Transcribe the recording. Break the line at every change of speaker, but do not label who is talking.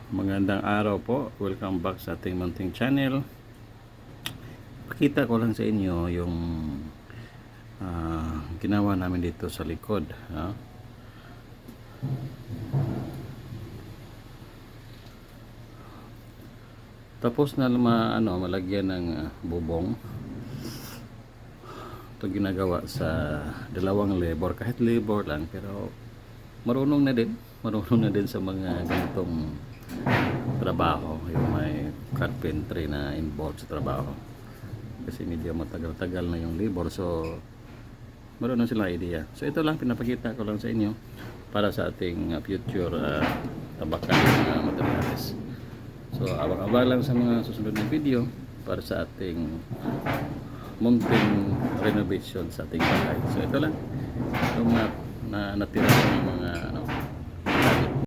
Magandang araw po. Welcome back sa ating munting channel. Pakita ko lang sa inyo yung ginawa namin dito sa likod. Tapos na malagyan ng bubong. Ito ginagawa sa dalawang labor. Kahit labor lang, pero marunong na din sa mga ganitong trabaho, yung may carpentry na involved sa trabaho, kasi medyo matagal-tagal na yung labor, so marunong sila idea. So ito lang, pinapakita ko lang sa inyo para sa ating future tabakan na materials. So abang-abang lang sa mga susunod na video para sa ating munting renovation sa ating bahay. So ito lang yung natira ng